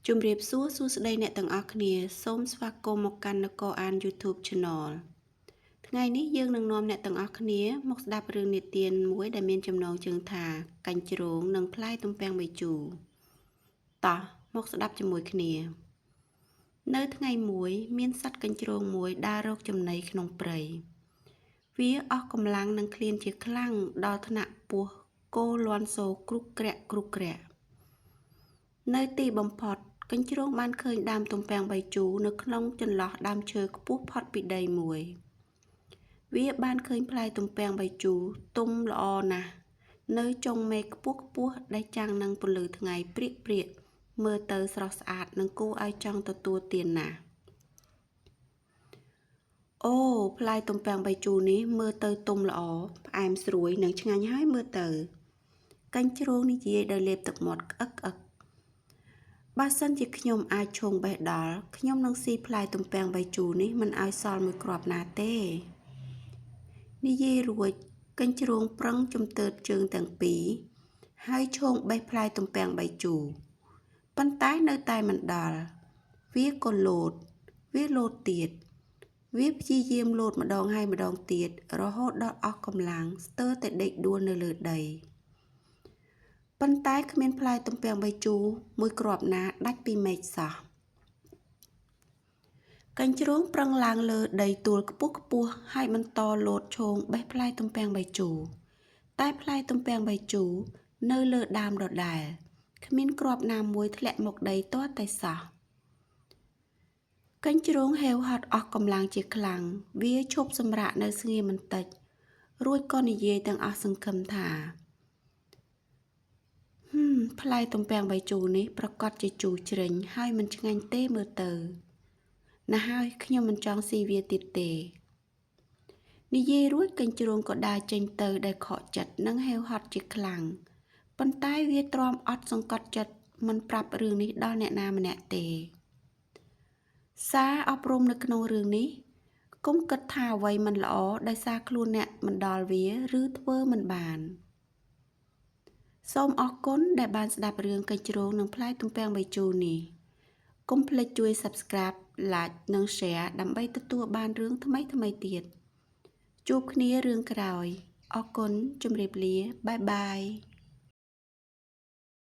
ជំរាបសួរសួស្តីអ្នកទាំងអស់គ្នាសូមស្វាគមន៍មកកាន់នគរអាន YouTube Channel ថ្ងៃនេះយើងនឹងនាំអ្នកទាំងអស់គ្នាមកស្ដាប់រឿងនិទានមួយដែលមានចំណងជើងថាកញ្ជ្រោងនិងផ្លែទំពាំងបាយជូរតោះមកស្ដាប់ជាមួយគ្នានៅថ្ងៃមួយមានសត្វកញ្ជ្រោងមួយដើររកចំណីក្នុងព្រៃវាអស់កម្លាំងនិងឃ្លានជាខ្លាំងដល់ថ្នាក់ពោះគោលាន់សូរគ្រុកក្រាក់នៅទីបំផុតកញ្ជ្រោងបានឃើញដើមទំពាំងបាយជូរនៅក្នុងចន្លោះដើមឈើខ្ពស់ផុតពីដីមួយវាបានឃើញផ្លែទំពាំងបាយជូរទុំល្អណាស់នៅចុងមេឃខ្ពស់ដែលចាំងនឹងពន្លឺថ្ងៃព្រាកមើលទៅស្រស់ស្អាតនិងគួរឲ្យចង់ទទួលទានណាស់អូផ្លែទំពាំងបាយជូរនេះមើលទៅទុំល្អផ្អែមស្រួយនិងឆ្ងាញ់ហើយមើលទៅកញ្ជ្រោងនិយាយដោយលេបទឹកមាត់ក្អឹកបើសិនជាខ្ញុំអាចឈោងបេះដល់ខ្ញុំនឹងស៊ីផ្លែទំពាំងបាយជូរនេះមិនឲ្យសល់មួយគ្រាប់ណាទេនិយាយរួចកញ្ជ្រោងប្រឹងជំទើតជើងទាំងពីរហើយឈោងបេះផ្លែទំពាំងបាយជូរប៉ុន្តែនៅតែមិនដល់វាក៏លោតទៀតវាព្យាយាមលោតម្ដងហើយម្ដងទៀតរហូតដល់អស់កម្លាំងស្ទើរតែដេកដួលនៅលើដីប៉ុន្តែគ្មានផ្លែទំពាំងបាយជូរមួយគ្រាប់ណាដាច់ពីមែកសោះកញ្ជ្រោងប្រឹងឡើងលើដីទួលខ្ពស់ហើយបន្តលោតឈោងបេះផ្លែទំពាំងបាយជូរតែផ្លែទំពាំងបាយជូរនៅលើដើមដដែលគ្មានគ្រាប់ណាមួយធ្លាក់មកដីទាល់តែសោះកញ្ជ្រោងហេវហត់អស់កម្លាំងជាខ្លាំងវាឈប់សម្រាកនៅស្ងៀមបន្តិចរួចក៏និយាយទាំងអស់សង្ឃឹមថាផ្លែទំពាំងបាយជូរនេះប្រកាសជាជូរជ្រេញហើយមិនឆ្ងាញ់ទេមើលទៅណាស់ហើយខ្ញុំមិនចង់ស៊ីវាទៀតទេនិយាយរួចកញ្ជ្រោងក៏ដើរចេញទៅដែលខកចិត្តនិងហេវហត់ជាខ្លាំងប៉ុន្តែវាទ្រាំអត់សង្កត់ចិត្តមិនប្រាប់រឿងនេះដល់អ្នកណាម្នាក់ទេសារអប់រំនៅក្នុងរឿងនេះកុំគិតថាអ្វីមិនល្អដោយសារខ្លួនអ្នកមិនដល់វាឬធ្វើមិនបានសូមអរគុណដែលបានស្ដាប់រឿងកញ្ជ្រោងនិងផ្លែទំពាំងបាយជូរនេះកុំភ្លេចជួយ Subscribe Like និង Share ដើម្បីទទួលបានរឿងថ្មីទៀតជួបគ្នារឿងក្រោយអរគុណជម្រាបលាបាយ